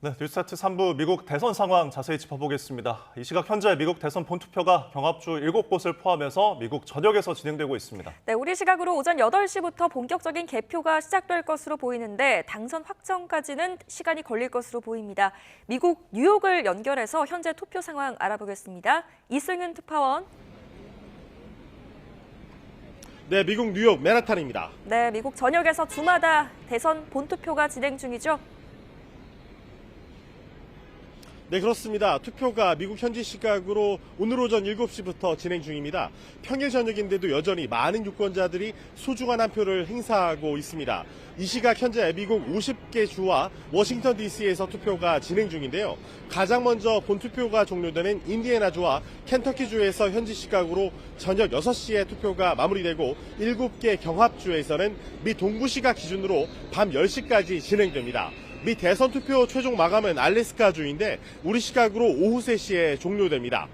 네, 뉴스타트 3부 미국 대선 상황 자세히 짚어보겠습니다. 이 시각 현재 미국 대선 본투표가 경합주 7곳을 포함해서 미국 전역에서 진행되고 있습니다. 네, 우리 시각으로 오전 8시부터 본격적인 개표가 시작될 것으로 보이는데 당선 확정까지는 시간이 걸릴 것으로 보입니다. 미국 뉴욕을 연결해서 현재 투표 상황 알아보겠습니다. 이승윤 특파원. 네, 미국 뉴욕 맨하탄입니다. 네, 미국 전역에서 주마다 대선 본투표가 진행 중이죠. 네, 그렇습니다. 투표가 미국 현지 시각으로 오늘 오전 7시부터 진행 중입니다. 평일 저녁인데도 여전히 많은 유권자들이 소중한 한 표를 행사하고 있습니다. 이 시각 현재 미국 50개 주와 워싱턴 DC에서 투표가 진행 중인데요. 가장 먼저 본투표가 종료되는 인디애나주와 켄터키주에서 현지 시각으로 저녁 6시에 투표가 마무리되고 7개 경합주에서는 미 동부 시각 기준으로 밤 10시까지 진행됩니다. 미 대선 투표 최종 마감은 알래스카주인데 우리 시각으로 오후 3시에 종료됩니다.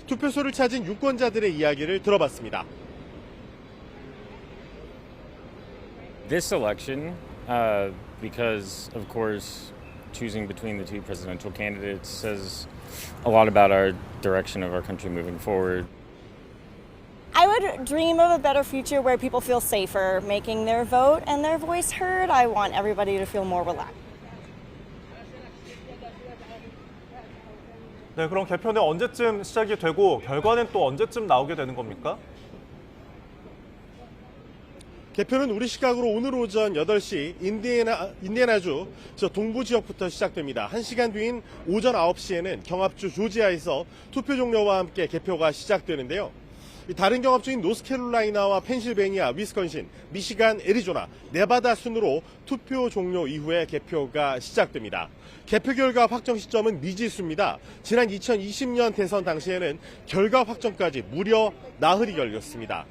투표소를 찾은 유권자들의 이야기를 들어봤습니다. This election, because of course choosing between the two presidential candidates says a lot about our direction of our country moving forward. I would dream of a better future where people feel safer making their vote and their voice heard. I want everybody to feel more relaxed. 네, 그럼 개표는 언제쯤 시작이 되고 결과는 또 언제쯤 나오게 되는 겁니까? 개표는 우리 시각으로 오늘 오전 8시 인디애나주 동부 지역부터 시작됩니다. 1시간 뒤인 오전 9시에는 경합주 조지아에서 투표 종료와 함께 개표가 시작되는데요. 다른 경합주인 노스캐롤라이나와 펜실베니아, 위스콘신, 미시간, 애리조나, 네바다 순으로 투표 종료 이후에 개표가 시작됩니다. 개표 결과 확정 시점은 미지수입니다. 지난 2020년 대선 당시에는 결과 확정까지 무려 나흘이 걸렸습니다.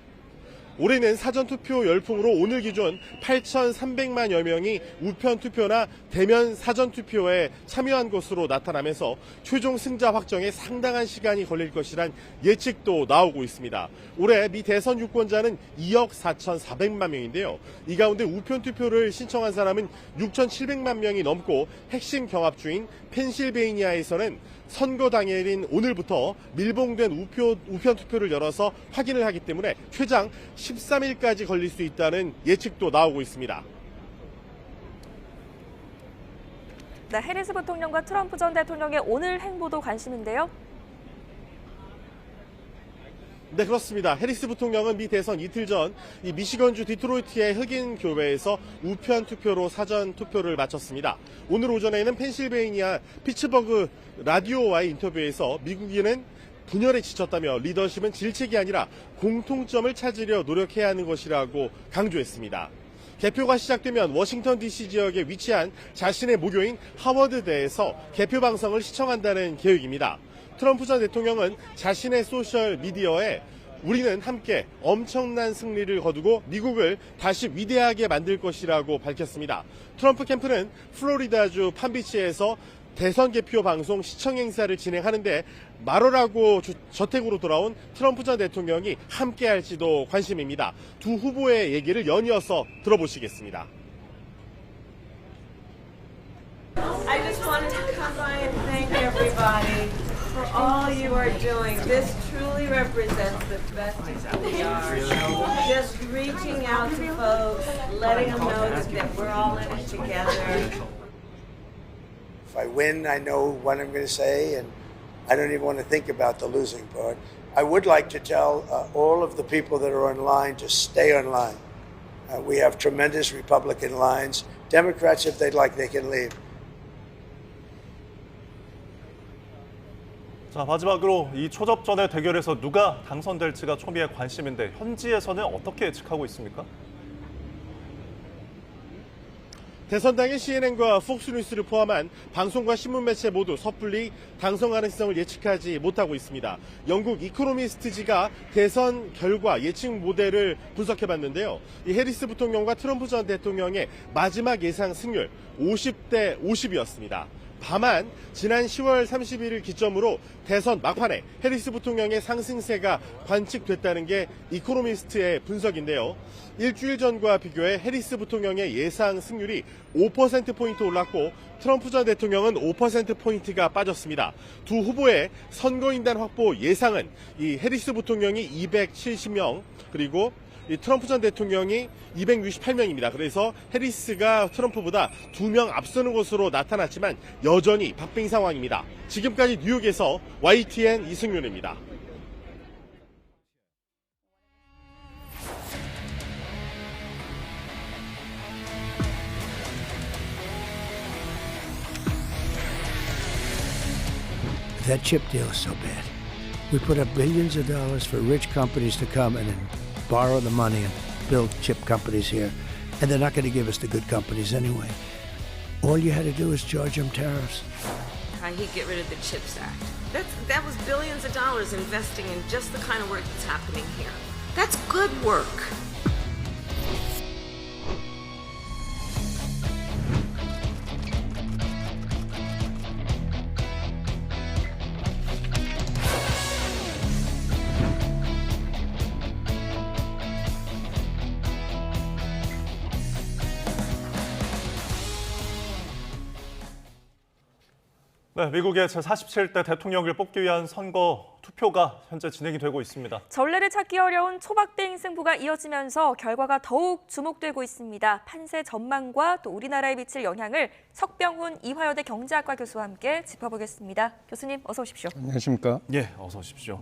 올해는 사전투표 열풍으로 오늘 기준 8,300만여 명이 우편투표나 대면 사전투표에 참여한 것으로 나타나면서 최종 승자 확정에 상당한 시간이 걸릴 것이란 예측도 나오고 있습니다. 올해 미 대선 유권자는 2억 4,400만 명인데요. 이 가운데 우편투표를 신청한 사람은 6,700만 명이 넘고 핵심 경합주인 펜실베이니아에서는 선거 당일인 오늘부터 밀봉된 우편 투표를 열어서 확인을 하기 때문에 최장 13일까지 걸릴 수 있다는 예측도 나오고 있습니다. 네, 해리스 부통령과 트럼프 전 대통령의 오늘 행보도 관심인데요. 네, 그렇습니다. 해리스 부통령은 미 대선 이틀 전 이 미시건주 디트로이트의 흑인 교회에서 우편 투표로 사전 투표를 마쳤습니다. 오늘 오전에는 펜실베이니아 피츠버그 라디오와의 인터뷰에서 미국인은 분열에 지쳤다며 리더십은 질책이 아니라 공통점을 찾으려 노력해야 하는 것이라고 강조했습니다. 개표가 시작되면 워싱턴 DC 지역에 위치한 자신의 모교인 하워드대에서 개표 방송을 시청한다는 계획입니다. 트럼프 전 대통령은 자신의 소셜 미디어에 우리는 함께 엄청난 승리를 거두고 미국을 다시 위대하게 만들 것이라고 밝혔습니다. 트럼프 캠프는 플로리다주 팜비치에서 대선 개표 방송 시청 행사를 진행하는데 말어라고 저택으로 돌아온 트럼프 전 대통령이 함께 할지도 관심입니다. 두 후보의 얘기를 연이어서 들어보시겠습니다. I just wanted to come by and thank everybody for all you are doing. This truly represents the best of who we are. Just reaching out to folks, letting them know that we're all in it together. If I win, I know what I'm going to say, and I don't even want to think about the losing part. I would like to tell all of the people that are online to stay online. We have tremendous Republican lines. Democrats, if they'd like, they can leave. 자, 마지막으로 이 초접전의 대결에서 누가 당선될지가 초미의 관심인데 현지에서는 어떻게 예측하고 있습니까? 대선 당일 CNN과 폭스뉴스를 포함한 방송과 신문 매체 모두 섣불리 당선 가능성을 예측하지 못하고 있습니다. 영국 이코노미스트지가 대선 결과 예측 모델을 분석해봤는데요. 이 해리스 부통령과 트럼프 전 대통령의 마지막 예상 승률 50대 50이었습니다. 다만 지난 10월 30일을 기점으로 대선 막판에 해리스 부통령의 상승세가 관측됐다는 게 이코노미스트의 분석인데요. 일주일 전과 비교해 해리스 부통령의 예상 승률이 5%포인트 올랐고 트럼프 전 대통령은 5%포인트가 빠졌습니다. 두 후보의 선거인단 확보 예상은 이 해리스 부통령이 270명, 그리고 이 트럼프 전 대통령이 268명입니다. 그래서 해리스가 트럼프보다 2명 앞서는 것으로 나타났지만 여전히 박빙 상황입니다. 지금까지 뉴욕에서 YTN 이승윤입니다. That chip deal is so bad. We put up billions of dollars for rich companies to come and then borrow the money and build chip companies here. And they're not going to give us the good companies anyway. All you had to do is charge them tariffs. How he'd get rid of the CHIPS Act. That was billions of dollars investing in just the kind of work that's happening here. That's good work. 네, 미국의 제47대 대통령을 뽑기 위한 선거 투표가 현재 진행이 되고 있습니다. 전례를 찾기 어려운 초박빙 승부가 이어지면서 결과가 더욱 주목되고 있습니다. 판세 전망과 또 우리나라에 미칠 영향을 석병훈 이화여대 경제학과 교수와 함께 짚어보겠습니다. 교수님, 어서 오십시오. 안녕하십니까? 예, 어서 오십시오.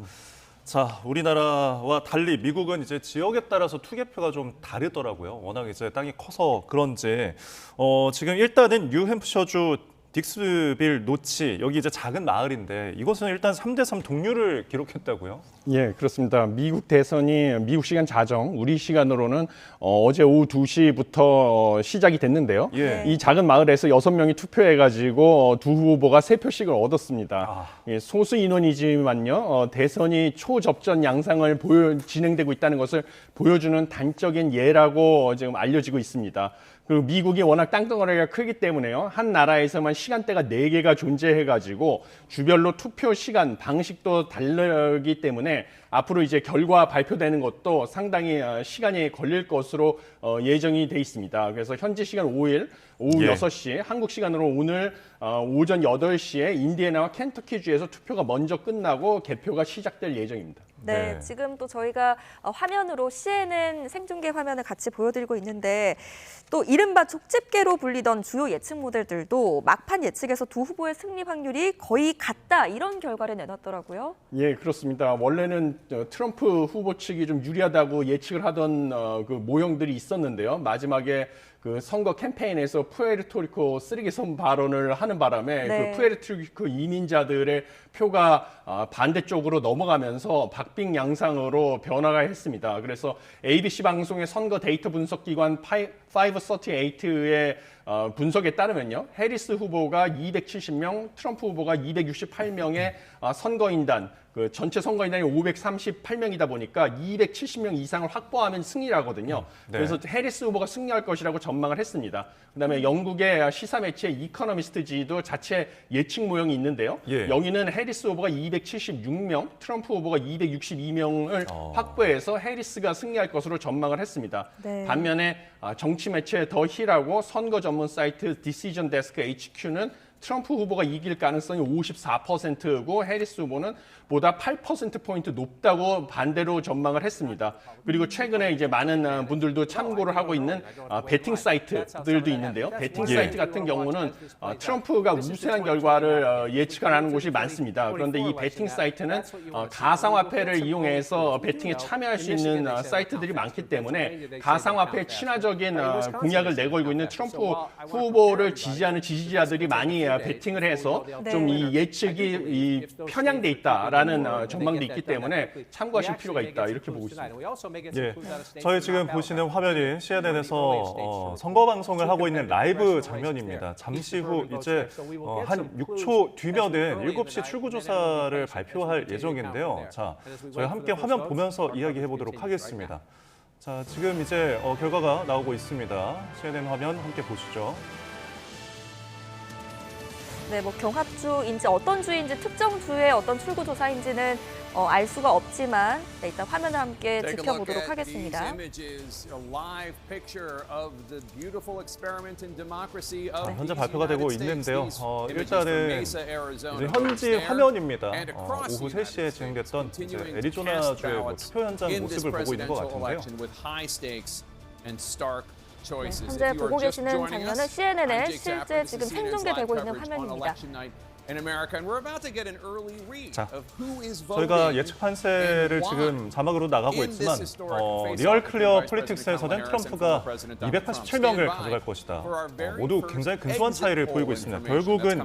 자, 우리나라와 달리 미국은 이제 지역에 따라서 투개표가 좀 다르더라고요. 워낙 이제 땅이 커서 그런지 지금 일단은 뉴햄프셔주 딕스빌 노치, 여기 이제 작은 마을인데 이곳은 일단 3대3 동률을 기록했다고요? 예, 그렇습니다. 미국 대선이 미국 시간 자정, 우리 시간으로는 어제 오후 2시부터 시작이 됐는데요. 예. 이 작은 마을에서 6명이 투표해가지고 두 후보가 3표씩을 얻었습니다. 예, 소수 인원이지만요, 대선이 초접전 양상을 진행되고 있다는 것을 보여주는 단적인 예라고 지금 알려지고 있습니다. 그리고 미국이 워낙 땅덩어리가 크기 때문에요. 한 나라에서만 시간대가 4개가 존재해가지고 주별로 투표 시간, 방식도 다르기 때문에 앞으로 이제 결과 발표되는 것도 상당히 시간이 걸릴 것으로 예정이 돼 있습니다. 그래서 현지 시간 5일 오후 6시, 한국 시간으로 오늘 오전 8시에 인디애나와 켄터키주에서 투표가 먼저 끝나고 개표가 시작될 예정입니다. 네, 지금 또 저희가 화면으로 CNN 생중계 화면을 같이 보여드리고 있는데 또 이른바 족집게로 불리던 주요 예측 모델들도 막판 예측에서 두 후보의 승리 확률이 거의 같다 이런 결과를 내놨더라고요. 예, 그렇습니다. 원래는 트럼프 후보 측이 좀 유리하다고 예측을 하던 그 모형들이 있었는데요. 마지막에 그 선거 캠페인에서 푸에르토리코 쓰레기섬 발언을 하는 바람에 그 푸에르토리코 이민자들의 표가 반대쪽으로 넘어가면서 박빙 양상으로 변화가 했습니다. 그래서 ABC 방송의 선거 데이터 분석 기관 538의 분석에 따르면요, 해리스 후보가 270명, 트럼프 후보가 268명의 선거인단, 그 전체 선거인단이 538명이다 보니까 270명 이상을 확보하면 승리라거든요. 네. 그래서 해리스 후보가 승리할 것이라고 전망을 했습니다. 그다음에 영국의 시사 매체 이코노미스트지도 자체 예측 모형이 있는데요. 여기는 해리스 후보가 276명, 트럼프 후보가 262명을 확보해서 해리스가 승리할 것으로 전망을 했습니다. 반면에 정치 매체 더 힐하고 선거 전문 사이트 디시전 데스크 HQ는 트럼프 후보가 이길 가능성이 54%고 해리스 후보는 보다 8%포인트 높다고 반대로 전망을 했습니다. 그리고 최근에 이제 많은 분들도 참고를 하고 있는 베팅 사이트들도 있는데요. 베팅 사이트 같은 경우는 트럼프가 우세한 결과를 예측하는 곳이 많습니다. 그런데 이 베팅 사이트는 가상화폐를 이용해서 베팅에 참여할 수 있는 사이트들이 많기 때문에 가상화폐 친화적인 공약을 내걸고 있는 트럼프 후보를 지지하는 지지자들이 많이 베팅을 해서 좀 이 예측이 편향돼 있다라는 전망도 있기 때문에 참고하실 필요가 있다 이렇게 보고 있습니다. 예, 저희 지금 보시는 화면이 CNN에서 선거 방송을 하고 있는 라이브 장면입니다. 잠시 후 이제 한 6초 뒤면은 7시 출구조사를 발표할 예정인데요. 자, 저희 함께 화면 보면서 이야기해 보도록 하겠습니다. 자, 지금 이제 결과가 나오고 있습니다. CNN 화면 함께 보시죠. 네, 뭐 경합주인지 어떤 주인지 특정 주의 어떤 출구 조사인지는 알 수가 없지만 네, 일단 화면을 함께 지켜보도록 하겠습니다. 현재 발표가 되고 있는데요. 일단은 이제 현지 화면입니다. 오후 3시에 진행됐던 이제 애리조나주의 뭐 투표 현장 모습을 보고 있는 것 같은데요. 네, 현재 보고 계시는 장면은 CNN에 실제 지금 생중계되고 있는 화면입니다. 자, 저희가 예측 판세를 지금 자막으로 나가고 있지만 리얼 클리어 폴리틱스에서는 트럼프가 287명을 가져갈 것이다. 모두 굉장히 근소한 차이를 보이고 있습니다. 결국은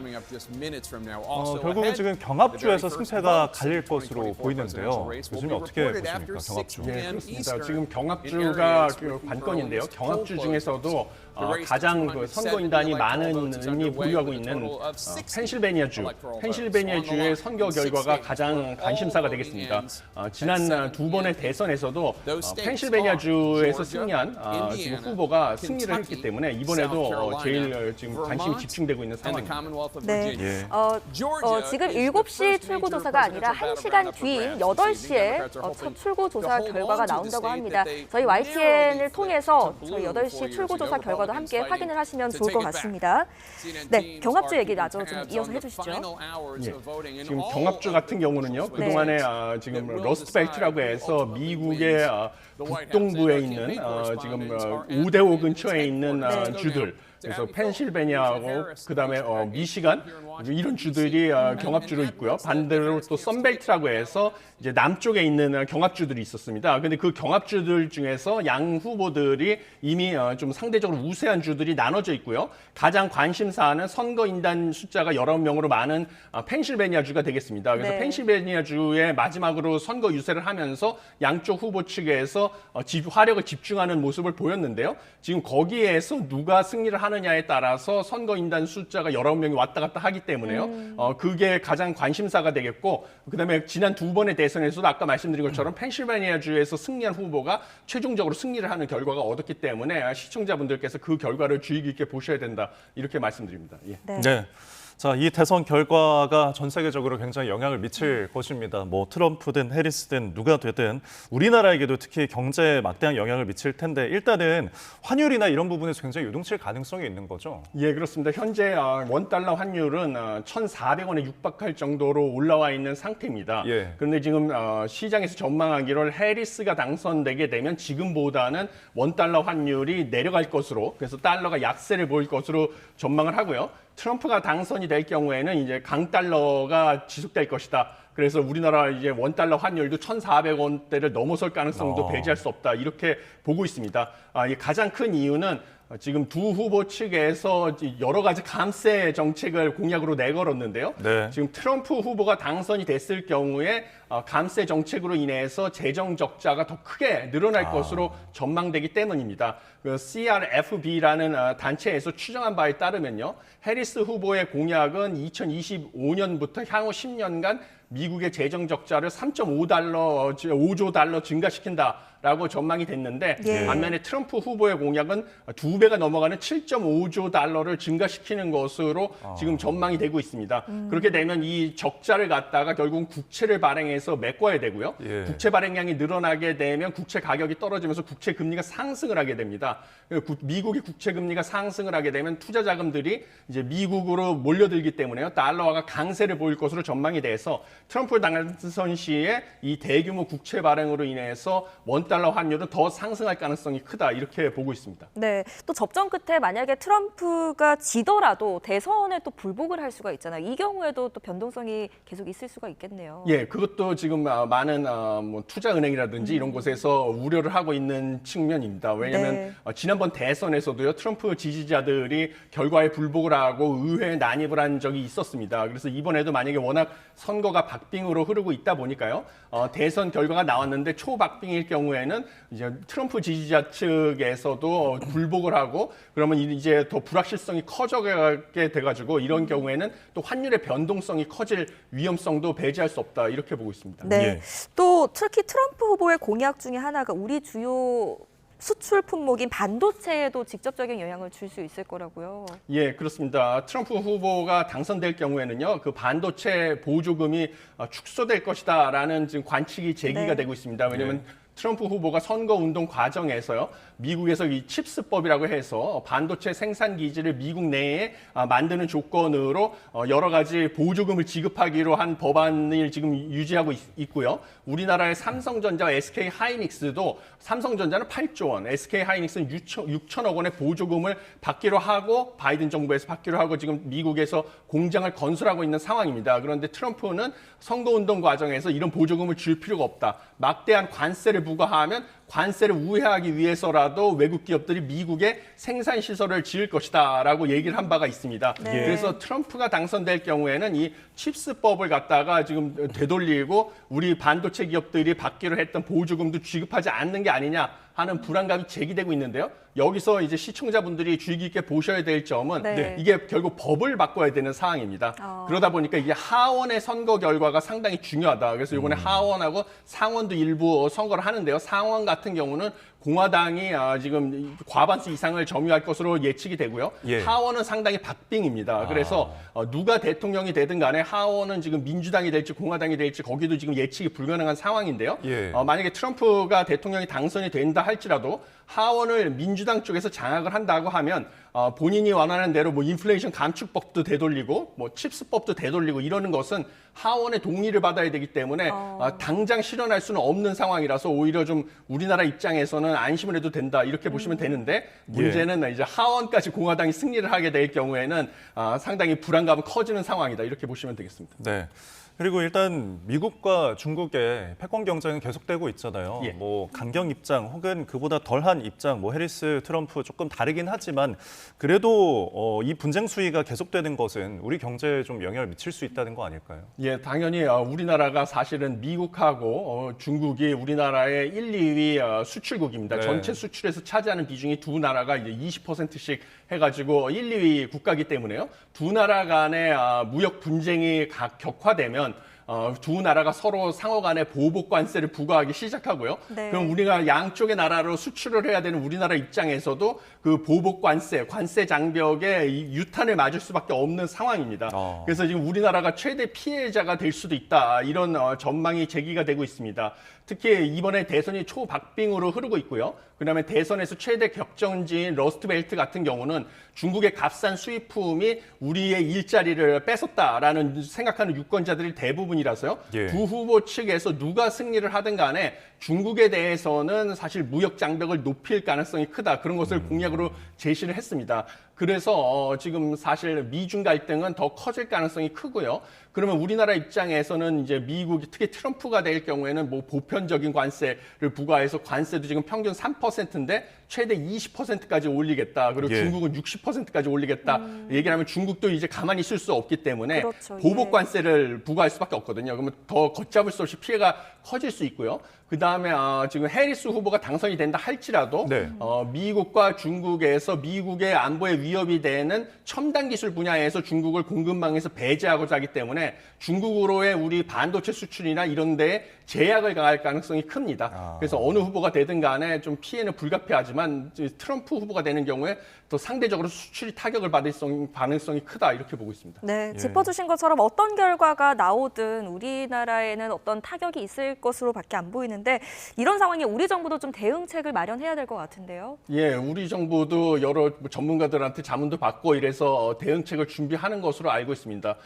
지금 경합주에서 승패가 갈릴 것으로 보이는데요. 요즘에 어떻게 보십니까, 경합주? 네, 그렇습니다. 지금 경합주가 그 관건인데요. 경합주 중에서도 가장 그 선거인단이 많은 의미 보유하고 있는 펜실베니아주의 선거 결과가 가장 관심사가 되겠습니다. 지난 두 번의 대선에서도 펜실베니아주에서 승리한 지금 후보가 승리를 했기 때문에 이번에도 제일 지금 관심이 집중되고 있는 상황입니다. 네, 지금 7시 출구 조사가 아니라 1시간 뒤인 8시에 첫 출구 조사 결과가 나온다고 합니다. 저희 YTN을 통해서 저희 8시 출구 조사 결과도 함께 확인을 하시면 좋을 것 같습니다. 네, 경합주 얘기 나죠. 좀 이어서 해주시죠. 예, 지금 경합주 같은 경우는요. 그동안에 지금 러스트벨트라고 해서 미국의 북동부에 있는 지금 5대5 근처에 있는 주들. 그래서 펜실베니아하고 그다음에 미시간 이런 주들이 경합주로 있고요. 반대로 또 선벨트라고 해서 이제 남쪽에 있는 경합주들이 있었습니다. 근데 그 경합주들 중에서 양 후보들이 이미 좀 상대적으로 우세한 주들이 나눠져 있고요. 가장 관심사는 선거인단 숫자가 19명으로 많은 펜실베니아주가 되겠습니다. 그래서 네. 펜실베니아주에 마지막으로 선거 유세를 하면서 양쪽 후보 측에서 화력을 집중하는 모습을 보였는데요. 지금 거기에서 누가 승리를 하느냐에 따라서 선거인단 숫자가 19명이 왔다 갔다 하기 때문에요. 그게 가장 관심사가 되겠고, 그다음에 지난 두 번의 대선에서도 아까 말씀드린 것처럼 펜실베니아주에서 승리한 후보가 최종적으로 승리를 하는 결과가 얻었기 때문에 시청자분들께서 그 결과를 주의 깊게 보셔야 된다, 이렇게 말씀드립니다. 예. 네. 자, 이 대선 결과가 전 세계적으로 굉장히 영향을 미칠 것입니다. 뭐 트럼프든 해리스든 누가 되든 우리나라에게도 특히 경제에 막대한 영향을 미칠 텐데 일단은 환율이나 이런 부분에서 굉장히 요동칠 가능성이 있는 거죠? 예, 그렇습니다. 현재 원달러 환율은 1,400원에 육박할 정도로 올라와 있는 상태입니다. 예. 그런데 지금 시장에서 전망하기를 해리스가 당선되게 되면 지금보다는 원달러 환율이 내려갈 것으로, 그래서 달러가 약세를 보일 것으로 전망을 하고요. 트럼프가 당선이 될 경우에는 이제 강달러가 지속될 것이다. 그래서 우리나라 이제 원달러 환율도 1,400원대를 넘어설 가능성도 배제할 수 없다. 이렇게 보고 있습니다. 가장 큰 이유는 지금 두 후보 측에서 여러 가지 감세 정책을 공약으로 내걸었는데요. 네. 지금 트럼프 후보가 당선이 됐을 경우에 감세 정책으로 인해서 재정 적자가 더 크게 늘어날 것으로 전망되기 때문입니다. 그 CRFB라는 단체에서 추정한 바에 따르면요, 해리스 후보의 공약은 2025년부터 향후 10년간 미국의 재정 적자를 5조 달러 증가시킨다라고 전망이 됐는데, 반면에 트럼프 후보의 공약은 2배가 넘어가는 7.5조 달러를 증가시키는 것으로 지금 전망이 되고 있습니다. 그렇게 되면 이 적자를 갖다가 결국 국채를 발행해서 메꿔야 되고요. 예. 국채 발행량이 늘어나게 되면 국채 가격이 떨어지면서 국채 금리가 상승을 하게 됩니다. 미국의 국채 금리가 상승을 하게 되면 투자 자금들이 이제 미국으로 몰려들기 때문에요. 달러화가 강세를 보일 것으로 전망이 돼서 트럼프 당선 시에 이 대규모 국채 발행으로 인해서 원달러 환율은 더 상승할 가능성이 크다, 이렇게 보고 있습니다. 네, 또 접전 끝에 만약에 트럼프가 지더라도 대선에 또 불복을 할 수가 있잖아요. 이 경우에도 또 변동성이 계속 있을 수가 있겠네요. 예, 그것도 지금 많은 뭐 투자은행이라든지 이런 곳에서 우려를 하고 있는 측면입니다. 왜냐하면 지난번 대선에서도요, 트럼프 지지자들이 결과에 불복을 하고 의회에 난입을 한 적이 있었습니다. 그래서 이번에도 만약에 워낙 선거가 박빙으로 흐르고 있다 보니까요, 대선 결과가 나왔는데 초박빙일 경우에는 이제 트럼프 지지자 측에서도 불복을 하고 그러면 이제 더 불확실성이 커져가게 돼가지고 이런 경우에는 또 환율의 변동성이 커질 위험성도 배제할 수 없다, 이렇게 보고 있습니다. 네. 또 특히 트럼프 후보의 공약 중에 하나가 우리 주요 수출 품목인 반도체에도 직접적인 영향을 줄 수 있을 거라고요. 예, 그렇습니다. 트럼프 후보가 당선될 경우에는요, 그 반도체 보조금이 축소될 것이다라는 지금 관측이 제기가 되고 있습니다. 왜냐하면 트럼프 후보가 선거 운동 과정에서요, 미국에서 이 칩스법이라고 해서 반도체 생산 기지를 미국 내에 만드는 조건으로 여러 가지 보조금을 지급하기로 한 법안을 지금 유지하고 있고요. 우리나라의 삼성전자와 SK 하이닉스도 삼성전자는 8조 원, SK 하이닉스는 6천억 원의 보조금을 받기로 하고 바이든 정부에서 받기로 하고 지금 미국에서 공장을 건설하고 있는 상황입니다. 그런데 트럼프는 선거운동 과정에서 이런 보조금을 줄 필요가 없다. 막대한 관세를 부과하면 관세를 우회하기 위해서라도 외국 기업들이 미국에 생산 시설을 지을 것이다라고 얘기를 한 바가 있습니다. 그래서 트럼프가 당선될 경우에는 이 칩스법을 갖다가 지금 되돌리고 우리 반도체 기업들이 받기로 했던 보조금도 지급하지 않는 게 아니냐 하는 불안감이 제기되고 있는데요. 여기서 이제 시청자분들이 주의 깊게 보셔야 될 점은 이게 결국 법을 바꿔야 되는 상황입니다. 그러다 보니까 이게 하원의 선거 결과가 상당히 중요하다. 그래서 이번에 하원하고 상원도 일부 선거를 하는데요. 상원 같은 경우는 공화당이 지금 과반수 이상을 점유할 것으로 예측이 되고요. 하원은 상당히 박빙입니다. 그래서 누가 대통령이 되든 간에 하원은 지금 민주당이 될지 공화당이 될지 거기도 지금 예측이 불가능한 상황인데요. 만약에 트럼프가 대통령이 당선이 된다 할지라도 하원을 민주당 쪽에서 장악을 한다고 하면 본인이 원하는 대로 뭐 인플레이션 감축법도 되돌리고 뭐 칩스법도 되돌리고 이러는 것은 하원의 동의를 받아야 되기 때문에 당장 실현할 수는 없는 상황이라서 오히려 좀 우리나라 입장에서는 안심을 해도 된다 이렇게 보시면 되는데 문제는 이제 하원까지 공화당이 승리를 하게 될 경우에는 상당히 불안감은 커지는 상황이다 이렇게 보시면 되겠습니다. 네. 그리고 일단 미국과 중국의 패권 경쟁은 계속되고 있잖아요. 뭐 강경 입장 혹은 그보다 덜한 입장, 뭐 해리스, 트럼프 조금 다르긴 하지만 그래도 이 분쟁 수위가 계속되는 것은 우리 경제에 좀 영향을 미칠 수 있다는 거 아닐까요? 예, 당연히 우리나라가 사실은 미국하고 중국이 우리나라의 1, 2위 수출국입니다. 전체 수출에서 차지하는 비중이 두 나라가 이제 20%씩 해가지고 1, 2위 국가이기 때문에요. 두 나라 간의 무역 분쟁이 격화되면 두 나라가 서로 상호 간에 보복 관세를 부과하기 시작하고요. 그럼 우리가 양쪽의 나라로 수출을 해야 되는 우리나라 입장에서도 그 보복 관세 장벽에 유탄을 맞을 수밖에 없는 상황입니다. 그래서 지금 우리나라가 최대 피해자가 될 수도 있다. 이런 전망이 제기가 되고 있습니다. 특히 이번에 대선이 초박빙으로 흐르고 있고요. 그다음에 대선에서 최대 격전지인 러스트벨트 같은 경우는 중국의 값싼 수입품이 우리의 일자리를 뺏었다라는 생각하는 유권자들이 대부분이라서요. 두 후보 측에서 누가 승리를 하든 간에 중국에 대해서는 사실 무역 장벽을 높일 가능성이 크다. 그런 것을 공약으로 제시를 했습니다. 그래서 지금 사실 미중 갈등은 더 커질 가능성이 크고요. 그러면 우리나라 입장에서는 이제 미국이 특히 트럼프가 될 경우에는 뭐 보편적인 관세를 부과해서 관세도 지금 평균 3%인데 최대 20%까지 올리겠다. 그리고 중국은 60%까지 올리겠다. 얘기를 하면 중국도 이제 가만히 있을 수 없기 때문에 보복 관세를 부과할 수밖에 없거든요. 그러면 더 걷잡을 수 없이 피해가 커질 수 있고요. 그다음에 지금 해리스 후보가 당선이 된다 할지라도 미국과 중국에서 미국의 안보에 위협이 되는 첨단 기술 분야에서 중국을 공급망에서 배제하고자 하기 때문에 중국으로의 우리 반도체 수출이나 이런 데에 제약을 가할 가능성이 큽니다. 그래서 어느 후보가 되든 간에 좀 피해는 불가피하지만 트럼프 후보가 되는 경우에 또 상대적으로 수출이 타격을 받을 가능성이 크다 이렇게 보고 있습니다. 네, 짚어주신 것처럼 어떤 결과가 나오든 우리나라에는 어떤 타격이 있을 것으로밖에 안 보이는데 이런 상황에 우리 정부도 좀 대응책을 마련해야 될 것 같은데요. 예, 우리 정부도 여러 전문가들한테 자문도 받고 이래서 대응책을 준비하는 것으로 알고 있습니다.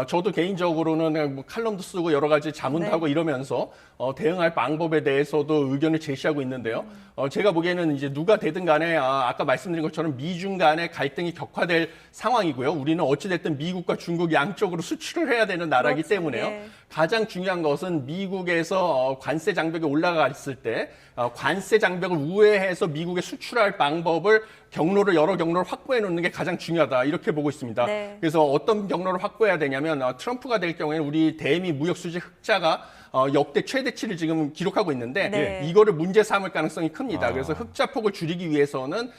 저도 개인적으로는 뭐 칼럼도 쓰고 여러 가지 자문도 하고 이러면서 대응할 방법에 대해서도 의견을 제시하고 있는데요. 제가 보기에는 이제 누가 되든 간에 아까 말씀드린 것처럼 미중 간의 갈등이 격화될 상황이고요. 우리는 어찌됐든 미국과 중국 양쪽으로 수출을 해야 되는 나라이기 때문에요. 가장 중요한 것은 미국에서 관세 장벽이 올라갔을 때 관세 장벽을 우회해서 미국에 수출할 방법을 여러 경로를 확보해 놓는 게 가장 중요하다 이렇게 보고 있습니다. 그래서 어떤 경로를 확보해야 되냐면 트럼프가 될 경우에는 우리 대미 무역 수지 흑자가 역대 최대치를 지금 기록하고 있는데 이거를 문제 삼을 가능성이 큽니다. 그래서 흑자폭을 줄이기 위해서는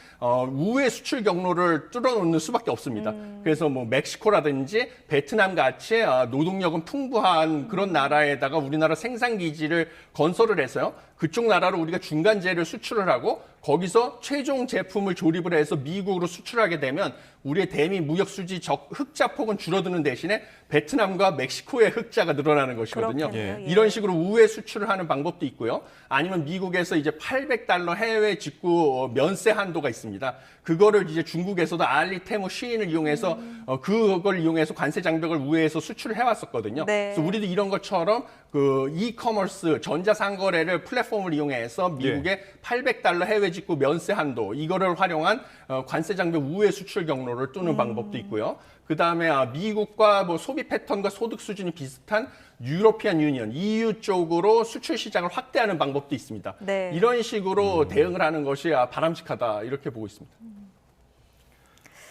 우회 수출 경로를 뚫어놓는 수밖에 없습니다. 그래서 뭐 멕시코라든지 베트남 같이 노동력은 풍부한 그런 나라에다가 우리나라 생산 기지를 건설을 해서요. 그쪽 나라로 우리가 중간재를 수출을 하고 거기서 최종 제품을 조립을 해서 미국으로 수출하게 되면 우리의 대미 무역 수지 흑자 폭은 줄어드는 대신에 베트남과 멕시코의 흑자가 늘어나는 것이거든요. 그렇겠네요. 예. 이런 식으로 우회 수출을 하는 방법도 있고요. 아니면 미국에서 이제 $800 해외 직구 면세 한도가 있습니다. 그거를 이제 중국에서도 알리, 테무, 쉬인을 이용해서 그걸 이용해서 관세 장벽을 우회해서 수출을 해왔었거든요. 네. 그래서 우리도 이런 것처럼 그 이커머스 전자상거래를 플랫폼을 이용해서 미국의 $800 해외 직구 면세 한도 이거를 활용한 관세 장벽 우회 수출 경로를 뚫는 방법도 있고요. 그 다음에 미국과 뭐 소비 패턴과 소득 수준이 비슷한 유로피안 유니언, EU 쪽으로 수출 시장을 확대하는 방법도 있습니다. 네. 이런 식으로 대응을 하는 것이 바람직하다 이렇게 보고 있습니다.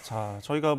자, 저희가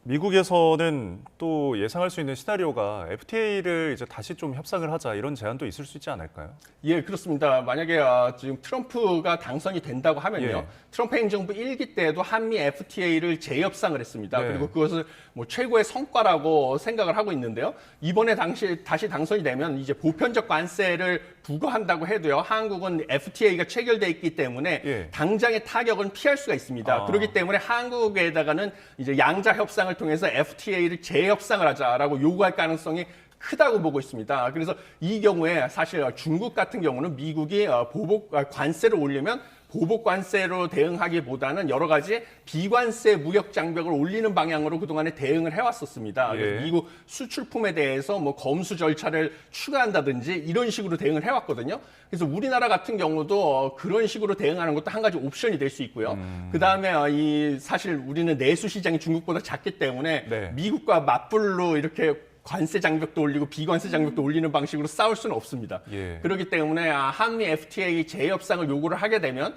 미국에서는 또 예상할 수 있는 시나리오가 FTA를 이제 다시 좀 협상을 하자 이런 제안도 있을 수 있지 않을까요? 예, 그렇습니다. 만약에 지금 트럼프가 당선이 된다고 하면요. 예. 트럼프 행정부 1기 때도 한미 FTA를 재협상을 했습니다. 네. 그리고 그것을 뭐 최고의 성과라고 생각을 하고 있는데요. 이번에 다시 당선이 되면 이제 보편적 관세를 부과한다고 해도요. 한국은 FTA가 체결돼 있기 때문에 예. 당장의 타격은 피할 수가 있습니다. 그렇기 때문에 한국에다가는 이제 양자 협상을 통해서 FTA를 재협상을 하자라고 요구할 가능성이 크다고 보고 있습니다. 그래서 이 경우에 사실 중국 같은 경우는 미국이 보복 관세를 올리면 보복 관세로 대응하기보다는 여러 가지 비관세 무역 장벽을 올리는 방향으로 그동안에 대응을 해왔었습니다. 예. 그래서 미국 수출품에 대해서 뭐 검수 절차를 추가한다든지 이런 식으로 대응을 해왔거든요. 그래서 우리나라 같은 경우도 그런 식으로 대응하는 것도 한 가지 옵션이 될 수 있고요. 그 다음에 사실 우리는 내수 시장이 중국보다 작기 때문에 네. 미국과 맞불로 이렇게 관세 장벽도 올리고 비관세 장벽도 올리는 방식으로 싸울 수는 없습니다. 예. 그렇기 때문에 한미 FTA 재협상을 요구를 하게 되면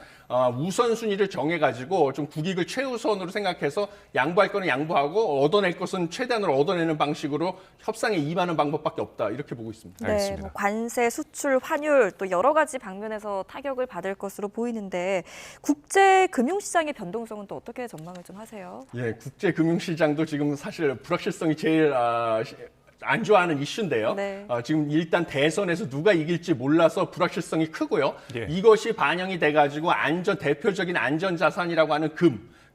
우선순위를 정해가지고 좀 국익을 최우선으로 생각해서 양보할 거는 양보하고 얻어낼 것은 최대한으로 얻어내는 방식으로 협상에 임하는 방법밖에 없다 이렇게 보고 있습니다. 네, 알겠습니다. 뭐 관세, 수출, 환율 또 여러 가지 방면에서 타격을 받을 것으로 보이는데 국제 금융시장의 변동성은 또 어떻게 전망을 좀 하세요? 예, 국제 금융시장도 지금 사실 불확실성이 제일 안 좋아하는 이슈인데요. 네. 지금 일단 대선에서 누가 이길지 몰라서 불확실성이 크고요. 예. 이것이 반영이 돼가지고 대표적인 안전자산이라고 하는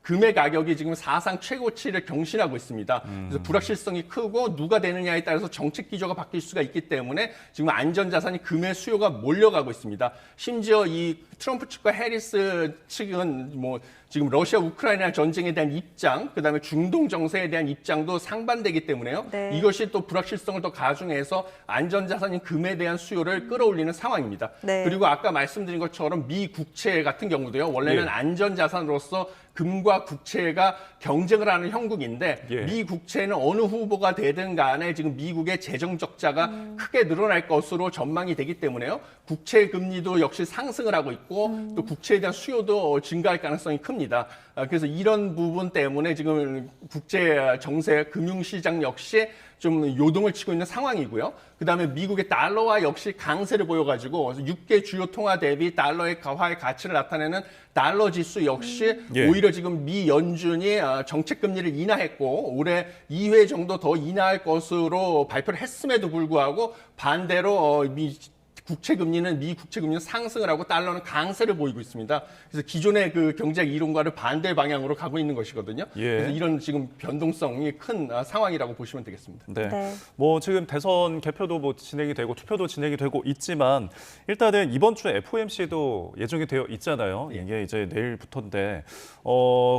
금의 가격이 지금 사상 최고치를 경신하고 있습니다. 그래서 불확실성이 크고 누가 되느냐에 따라서 정책 기조가 바뀔 수가 있기 때문에 지금 안전자산이 금의 수요가 몰려가고 있습니다. 심지어 이 트럼프 측과 해리스 측은 뭐 지금 러시아 우크라이나 전쟁에 대한 입장, 그다음에 중동 정세에 대한 입장도 상반되기 때문에요. 네. 이것이 또 불확실성을 더 가중해서 안전자산인 금에 대한 수요를 끌어올리는 상황입니다. 네. 그리고 아까 말씀드린 것처럼 미 국채 같은 경우도요. 원래는 예. 안전자산으로서 금과 국채가 경쟁을 하는 형국인데 예. 미 국채는 어느 후보가 되든 간에 지금 미국의 재정 적자가 크게 늘어날 것으로 전망이 되기 때문에요. 국채 금리도 역시 상승을 하고 있고 또 국채에 대한 수요도 증가할 가능성이 큽니다. 그래서 이런 부분 때문에 지금 국제 정세 금융시장 역시 좀 요동을 치고 있는 상황이고요. 그다음에 미국의 달러화 역시 강세를 보여가지고 6개 주요 통화 대비 달러의 화의 가치를 나타내는 달러 지수 역시 예. 오히려 지금 미 연준이 정책 금리를 인하했고 올해 2회 정도 더 인하할 것으로 발표를 했음에도 불구하고 반대로 미 국채 금리는 상승을 하고 달러는 강세를 보이고 있습니다. 그래서 기존의 그 경제학 이론과를 반대 방향으로 가고 있는 것이거든요. 예. 그래서 이런 지금 변동성이 큰 상황이라고 보시면 되겠습니다. 네. 네. 뭐 지금 대선 개표도 진행이 되고 투표도 진행이 되고 있지만 일단은 이번 주 FOMC도 예정이 되어 있잖아요. 이게 이제 내일부터인데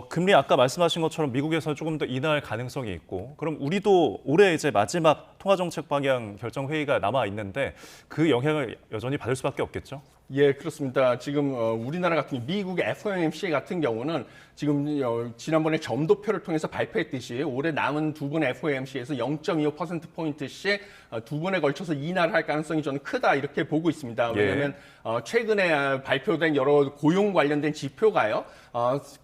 금리 아까 말씀하신 것처럼 미국에서 조금 더 인하할 가능성이 있고 그럼 우리도 올해 이제 마지막 통화정책 방향 결정 회의가 남아 있는데 그 영향을 여전히 받을 수밖에 없겠죠. 예, 그렇습니다. 지금 우리나라 같은 미국의 FOMC 같은 경우는 지금 지난번에 점도표를 통해서 발표했듯이 올해 남은 두 번 FOMC에서 0.25%포인트씩 두 번에 걸쳐서 인하를 할 가능성이 저는 크다 이렇게 보고 있습니다. 왜냐하면 최근에 발표된 여러 고용 관련된 지표가요.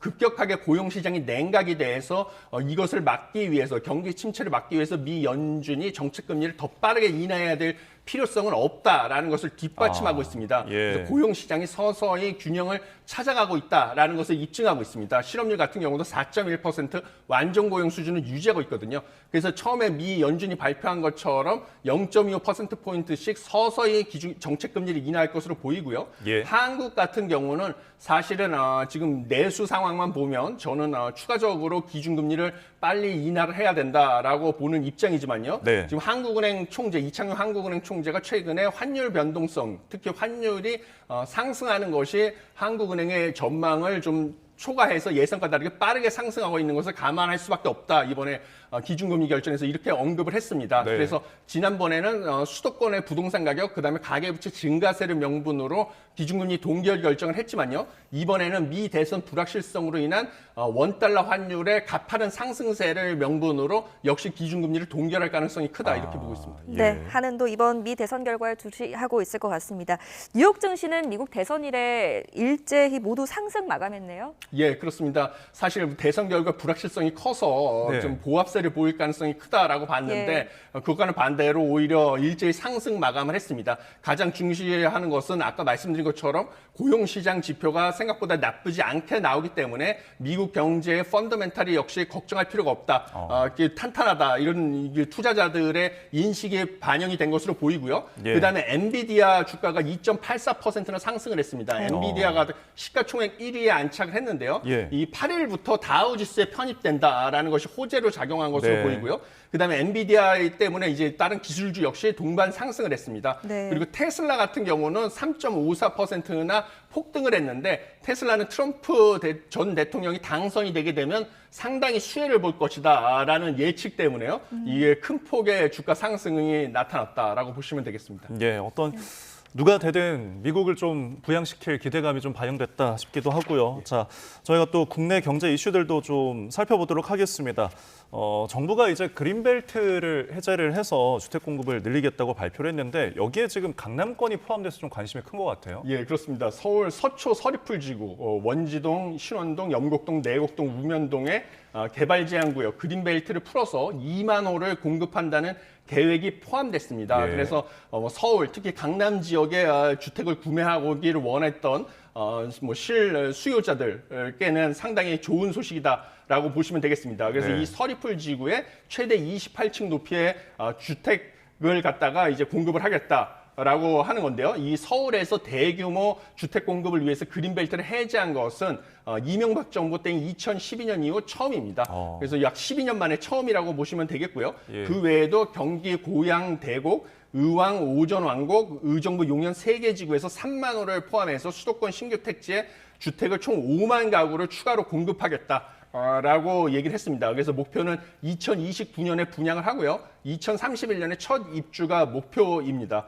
급격하게 고용 시장이 냉각이 돼서 이것을 막기 위해서 경기 침체를 막기 위해서 미 연준이 정책 금리를 더 빠르게 인하해야 될 필요성은 없다라는 것을 뒷받침하고 있습니다. 예. 그래서 고용 시장이 서서히 균형을 찾아가고 있다라는 것을 입증하고 있습니다. 실업률 같은 경우도 4.1% 완전 고용 수준을 유지하고 있거든요. 그래서 처음에 미 연준이 발표한 것처럼 0.25%포인트씩 서서히 정책 금리를 인하할 것으로 보이고요. 예. 한국 같은 경우는 사실은 지금 내수 상황만 보면 저는 추가적으로 기준금리를 빨리 인하를 해야 된다라고 보는 입장이지만요. 네. 지금 한국은행 총재, 이창용 한국은행 총재가 최근에 환율 변동성, 특히 환율이 상승하는 것이 한국은행의 전망을 좀 초과해서 예상과 다르게 빠르게 상승하고 있는 것을 감안할 수밖에 없다. 이번에 기준금리 결정에서 이렇게 언급을 했습니다. 네. 그래서 지난번에는 수도권의 부동산 가격, 그다음에 가계부채 증가세를 명분으로 기준금리 동결 결정을 했지만요. 이번에는 미 대선 불확실성으로 인한 원달러 환율의 가파른 상승세를 명분으로 역시 기준금리를 동결할 가능성이 크다. 이렇게 보고 있습니다. 예. 네, 한은도 이번 미 대선 결과에 주시하고 있을 것 같습니다. 뉴욕 증시는 미국 대선 이래 일제히 모두 상승 마감했네요. 예, 그렇습니다. 사실 대선 결과 불확실성이 커서 네. 좀 보합세를 보일 가능성이 크다라고 봤는데 그것과는 반대로 오히려 일제히 상승 마감을 했습니다. 가장 중시하는 것은 아까 말씀드린 것처럼 고용시장 지표가 생각보다 나쁘지 않게 나오기 때문에 미국 경제의 펀더멘탈이 역시 걱정할 필요가 없다. 이게 탄탄하다. 이런 투자자들의 인식이 반영이 된 것으로 보이고요. 예. 그다음에 엔비디아 주가가 2.84%나 상승을 했습니다. 엔비디아가 시가총액 1위에 안착을 했는데요. 예. 이 8일부터 다우지수에 편입된다라는 것이 호재로 작용한 것으로 네. 보이고요. 그다음에 엔비디아 때문에 이제 다른 기술주 역시 동반 상승을 했습니다. 네. 그리고 테슬라 같은 경우는 3.54%나 폭등을 했는데 테슬라는 트럼프 전 대통령이 당선이 되게 되면 상당히 수혜를 볼 것이다라는 예측 때문에요. 이게 큰 폭의 주가 상승이 나타났다라고 보시면 되겠습니다. 예, 어떤 누가 되든 미국을 좀 부양시킬 기대감이 좀 반영됐다 싶기도 하고요. 자, 저희가 또 국내 경제 이슈들도 좀 살펴보도록 하겠습니다. 정부가 이제 그린벨트를 해제를 해서 주택 공급을 늘리겠다고 발표를 했는데 여기에 지금 강남권이 포함돼서 좀 관심이 큰 것 같아요. 예, 그렇습니다. 서울 서초 서리풀지구, 원지동, 신원동, 영곡동, 내곡동, 우면동의 개발 제한구역 그린벨트를 풀어서 2만 호를 공급한다는 계획이 포함됐습니다. 예. 그래서 서울, 특히 강남 지역에 주택을 구매하기를 원했던 수요자들께는 상당히 좋은 소식이다라고 보시면 되겠습니다. 그래서 네. 이 서리풀 지구에 최대 28층 높이의 주택을 갖다가 이제 공급을 하겠다라고 하는 건데요. 이 서울에서 대규모 주택 공급을 위해서 그린벨트를 해제한 것은 이명박 정부 때 2012년 이후 처음입니다. 그래서 약 12년 만에 처음이라고 보시면 되겠고요. 예. 그 외에도 경기 고양 대곡, 의왕, 오전 왕곡, 의정부 용현 3개 지구에서 3만 호를 포함해서 수도권 신규 택지에 주택을 총 5만 가구를 추가로 공급하겠다라고 얘기를 했습니다. 그래서 목표는 2029년에 분양을 하고요. 2031년에 첫 입주가 목표입니다.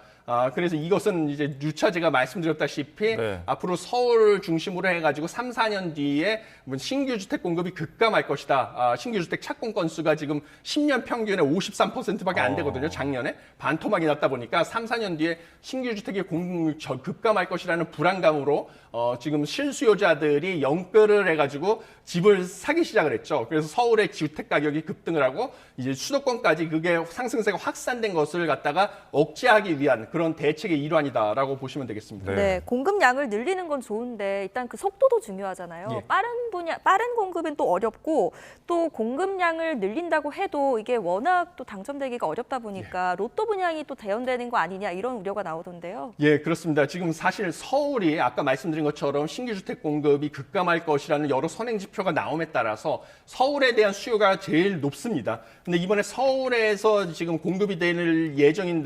그래서 이것은 이제 누차 제가 말씀드렸다시피 네. 앞으로 서울을 중심으로 해가지고 3, 4년 뒤에 신규 주택 공급이 급감할 것이다. 신규 주택 착공 건수가 지금 10년 평균에 53%밖에 안 되거든요. 작년에 반토막이 났다 보니까 3, 4년 뒤에 신규 주택이 급감할 것이라는 불안감으로 지금 실수요자들이 연끌을 해가지고 집을 사기 시작을 했죠. 그래서 서울의 주택 가격이 급등을 하고 이제 수도권까지 그게 상승세가 확산된 것을 갖다가 억제하기 위한 그런 대책의 일환이다라고 보시면 되겠습니다. 네, 공급량을 늘리는 건 좋은데 일단 그 속도도 중요하잖아요. 예. 빠른 공급은 또 어렵고 또 공급량을 늘린다고 해도 이게 워낙 또 당첨되기가 어렵다 보니까 로또 분양이 또 대연되는 거 아니냐 이런 우려가 나오던데요. 예, 그렇습니다. 지금 사실 서울이 아까 말씀드린 것처럼 신규 주택 공급이 급감할 것이라는 여러 선행 지표가 나옴에 따라서 서울에 대한 수요가 제일 높습니다. 근데 이번에 서울에서 지금 공급이 될 예정인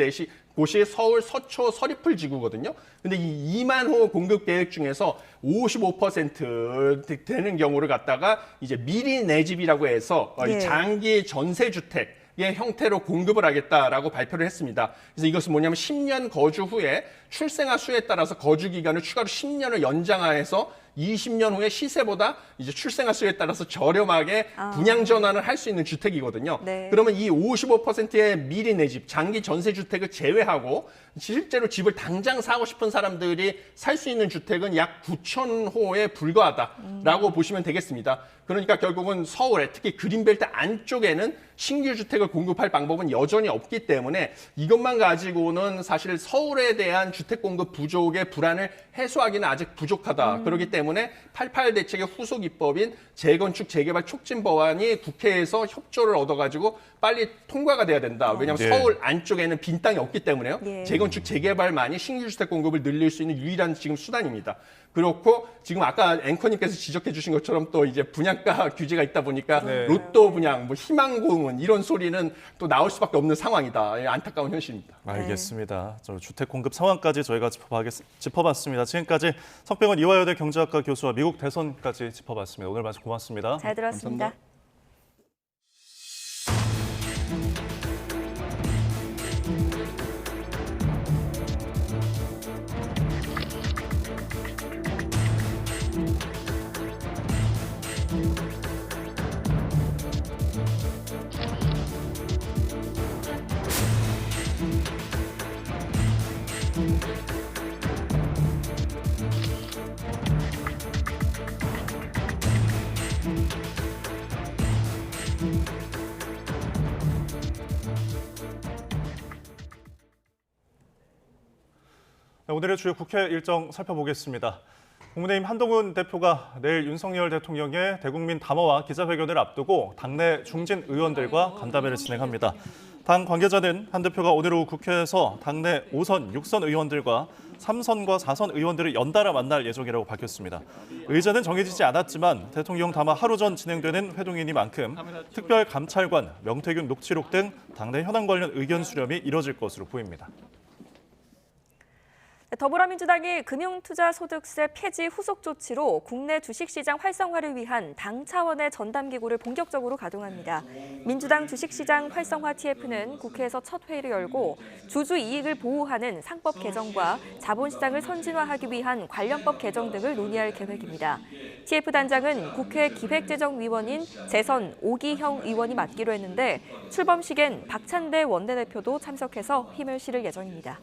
곳이 서울 서초 서리풀 지구거든요. 근데 이 2만 호 공급 계획 중에서 55% 되는 경우를 갖다가 이제 미리 내 집이라고 해서 예. 장기 전세 주택의 형태로 공급을 하겠다라고 발표를 했습니다. 그래서 이것은 뭐냐면 10년 거주 후에 출생아 수에 따라서 거주 기간을 추가로 10년을 연장해서 20년 후에 시세보다 이제 출생아 수에 따라서 저렴하게 분양 전환을 할 수 있는 주택이거든요. 네. 그러면 이 55%의 미리 내 집, 장기 전세 주택을 제외하고 실제로 집을 당장 사고 싶은 사람들이 살 수 있는 주택은 약 9,000호에 불과하다라고 보시면 되겠습니다. 그러니까 결국은 서울에 특히 그린벨트 안쪽에는 신규 주택을 공급할 방법은 여전히 없기 때문에 이것만 가지고는 사실 서울에 대한 주택 공급 부족의 불안을 해소하기는 아직 부족하다. 그렇기 때문에 때문에 88 대책의 후속 입법인 재건축 재개발 촉진 법안이 국회에서 협조를 얻어가지고 빨리 통과가 돼야 된다. 왜냐하면 네. 서울 안쪽에는 빈 땅이 없기 때문에요. 예. 재건축 재개발만이 신규 주택 공급을 늘릴 수 있는 유일한 지금 수단입니다. 그렇고 지금 아까 앵커님께서 지적해 주신 것처럼 또 이제 분양가 규제가 있다 보니까 네. 로또 분양, 뭐 희망고문 이런 소리는 또 나올 수밖에 없는 상황이다. 예, 안타까운 현실입니다. 알겠습니다. 저 주택 공급 상황까지 저희가 짚어봤습니다. 지금까지 석병원 이화여대 경제학과 교수와 미국 대선까지 짚어봤습니다. 오늘 말씀 고맙습니다. 잘 들었습니다. 감사합니다. 네, 오늘의 주요 국회 일정 살펴보겠습니다. 국민의힘 한동훈 대표가 내일 윤석열 대통령의 대국민 담화와 기자회견을 앞두고 당내 중진 의원들과 간담회를 진행합니다. 당 관계자는 한 대표가 오늘 오후 국회에서 당내 5선, 6선 의원들과 3선과 4선 의원들을 연달아 만날 예정이라고 밝혔습니다. 의제는 정해지지 않았지만 대통령 담화 하루 전 진행되는 회동이니만큼 특별 감찰관, 명태균 녹취록 등 당내 현안 관련 의견 수렴이 이뤄질 것으로 보입니다. 더불어민주당이 금융투자소득세 폐지 후속 조치로 국내 주식시장 활성화를 위한 당 차원의 전담기구를 본격적으로 가동합니다. 민주당 주식시장 활성화 TF는 국회에서 첫 회의를 열고 주주 이익을 보호하는 상법 개정과 자본시장을 선진화하기 위한 관련법 개정 등을 논의할 계획입니다. TF 단장은 국회 기획재정위원인 재선 오기형 의원이 맡기로 했는데 출범식엔 박찬대 원내대표도 참석해서 힘을 실을 예정입니다.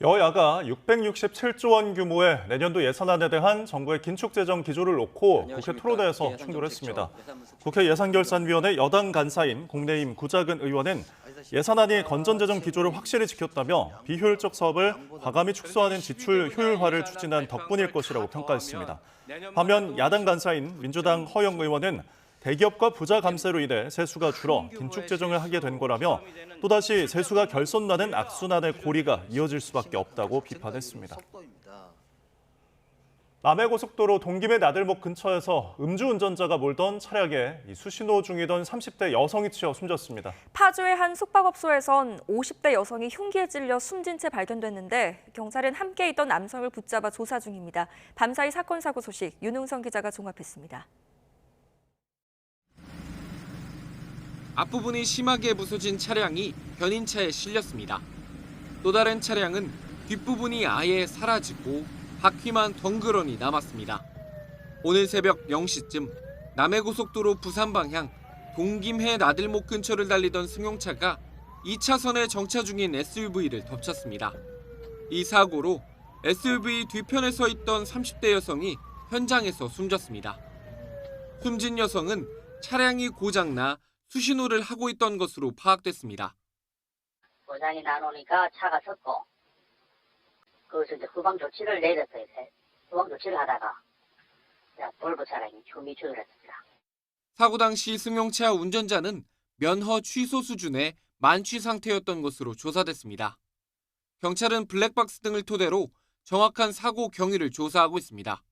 여야가 667조 원 규모의 내년도 예산안에 대한 정부의 긴축재정 기조를 놓고 국회 토론회에서 충돌했습니다. 국회 예산결산위원회 여당 간사인 국민의힘 구자근 의원은 예산안이 건전재정 기조를 확실히 지켰다며 비효율적 사업을 과감히 축소하는 지출 효율화를 추진한 덕분일 것이라고 평가했습니다. 반면 야당 간사인 민주당 허영 의원은 대기업과 부자 감세로 인해 세수가 줄어 긴축재정을 하게 된 거라며 또다시 세수가 결손나는 악순환의 고리가 이어질 수밖에 없다고 비판했습니다. 남해고속도로 동김의 나들목 근처에서 음주운전자가 몰던 차량에 수신호 중이던 30대 여성이 치여 숨졌습니다. 파주의 한 숙박업소에선 50대 여성이 흉기에 찔려 숨진 채 발견됐는데 경찰은 함께 있던 남성을 붙잡아 조사 중입니다. 밤사이 사건 사고 소식 윤웅성 기자가 종합했습니다. 앞부분이 심하게 부서진 차량이 견인차에 실렸습니다. 또 다른 차량은 뒷부분이 아예 사라지고 바퀴만 덩그러니 남았습니다. 오늘 새벽 0시쯤 남해고속도로 부산 방향 동김해 나들목 근처를 달리던 승용차가 2차선에 정차 중인 SUV를 덮쳤습니다. 이 사고로 SUV 뒤편에 서 있던 30대 여성이 현장에서 숨졌습니다. 숨진 여성은 차량이 고장나 수신호를 하고 있던 것으로 파악됐습니다. 고장이 나놓으니까 차가 섰고 거기서 이제 후방 조치를 내렸어요. 후방 조치를 하다가 볼보 차량이 흉미추를 했습니다. 사고 당시 승용차 운전자는 면허 취소 수준의 만취 상태였던 것으로 조사됐습니다. 경찰은 블랙박스 등을 토대로 정확한 사고 경위를 조사하고 있습니다.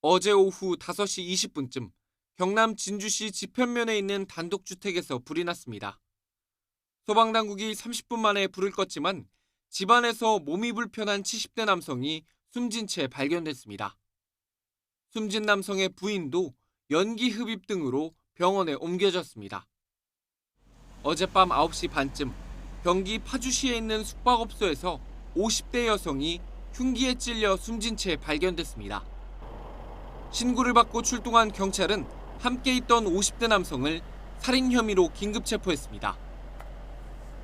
어제 오후 5시 20분쯤 경남 진주시 지편면에 있는 단독주택에서 불이 났습니다. 소방당국이 30분 만에 불을 껐지만 집안에서 몸이 불편한 70대 남성이 숨진 채 발견됐습니다. 숨진 남성의 부인도 연기 흡입 등으로 병원에 옮겨졌습니다. 어젯밤 9시 반쯤 경기 파주시에 있는 숙박업소에서 50대 여성이 흉기에 찔려 숨진 채 발견됐습니다. 신고를 받고 출동한 경찰은 함께 있던 50대 남성을 살인 혐의로 긴급 체포했습니다.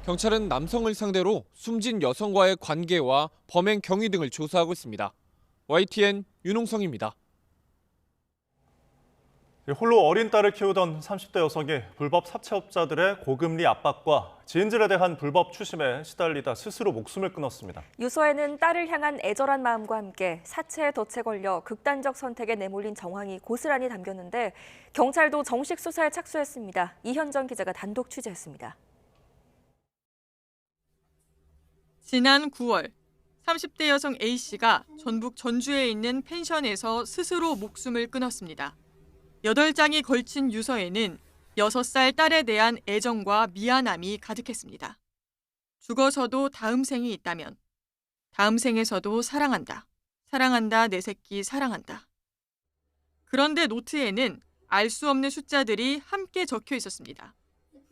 경찰은 남성을 상대로 숨진 여성과의 관계와 범행 경위 등을 조사하고 있습니다. YTN 윤홍성입니다. 홀로 어린 딸을 키우던 30대 여성이 불법 사채업자들의 고금리 압박과 지인들에 대한 불법 추심에 시달리다 스스로 목숨을 끊었습니다. 유서에는 딸을 향한 애절한 마음과 함께 사채에 덫에 걸려 극단적 선택에 내몰린 정황이 고스란히 담겼는데 경찰도 정식 수사에 착수했습니다. 이현정 기자가 단독 취재했습니다. 지난 9월 30대 여성 A씨가 전북 전주에 있는 펜션에서 스스로 목숨을 끊었습니다. 8장이 걸친 유서에는 6살 딸에 대한 애정과 미안함이 가득했습니다. 죽어서도 다음 생이 있다면, 다음 생에서도 사랑한다. 사랑한다, 내 새끼 사랑한다. 그런데 노트에는 알 수 없는 숫자들이 함께 적혀 있었습니다.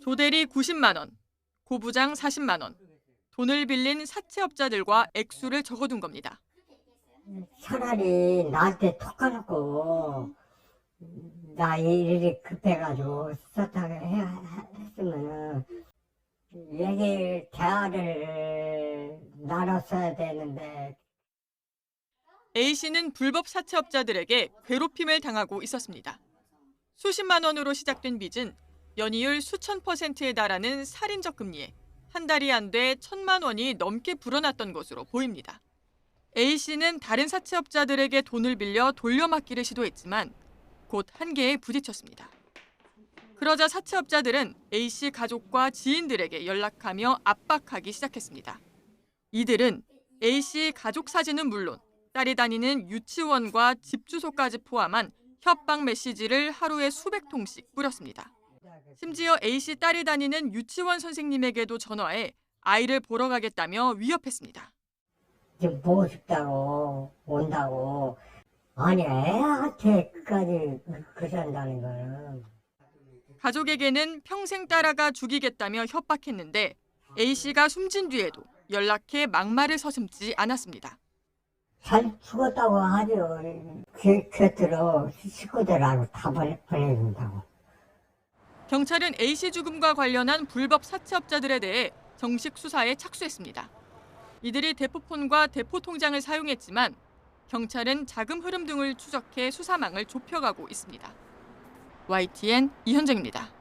조대리 90만 원, 고부장 40만 원, 돈을 빌린 사채업자들과 액수를 적어둔 겁니다. 차라리 나한테 톡 까놓고 나 일이 급해가지고 썼다고 했으면 얘기 대화를 나눴어야 되는데. A씨는 불법 사채업자들에게 괴롭힘을 당하고 있었습니다. 수십만 원으로 시작된 빚은 연이율 수천 %에 달하는 살인적 금리에 한 달이 안 돼 1,000만 원이 넘게 불어났던 것으로 보입니다. A씨는 다른 사채업자들에게 돈을 빌려 돌려막기를 시도했지만 곧 한계에 부딪혔습니다. 그러자 사채업자들은 A씨 가족과 지인들에게 연락하며 압박하기 시작했습니다. 이들은 A씨 가족 사진은 물론 딸이 다니는 유치원과 집 주소까지 포함한 협박 메시지를 하루에 수백 통씩 뿌렸습니다. 심지어 A씨 딸이 다니는 유치원 선생님에게도 전화해 아이를 보러 가겠다며 위협했습니다. 지금 보고 싶다고 온다고. 아니 애한테 끝까지 그런다는 거는. 가족에게는 평생 따라가 죽이겠다며 협박했는데 A씨가 숨진 뒤에도 연락해 막말을 서슴지 않았습니다. 잘 죽었다고 하죠. 곁으로 식구들하고 다 보내준다고. 경찰은 A씨 죽음과 관련한 불법 사채업자들에 대해 정식 수사에 착수했습니다. 이들이 대포폰과 대포통장을 사용했지만 경찰은 자금 흐름 등을 추적해 수사망을 좁혀가고 있습니다. YTN 이현정입니다.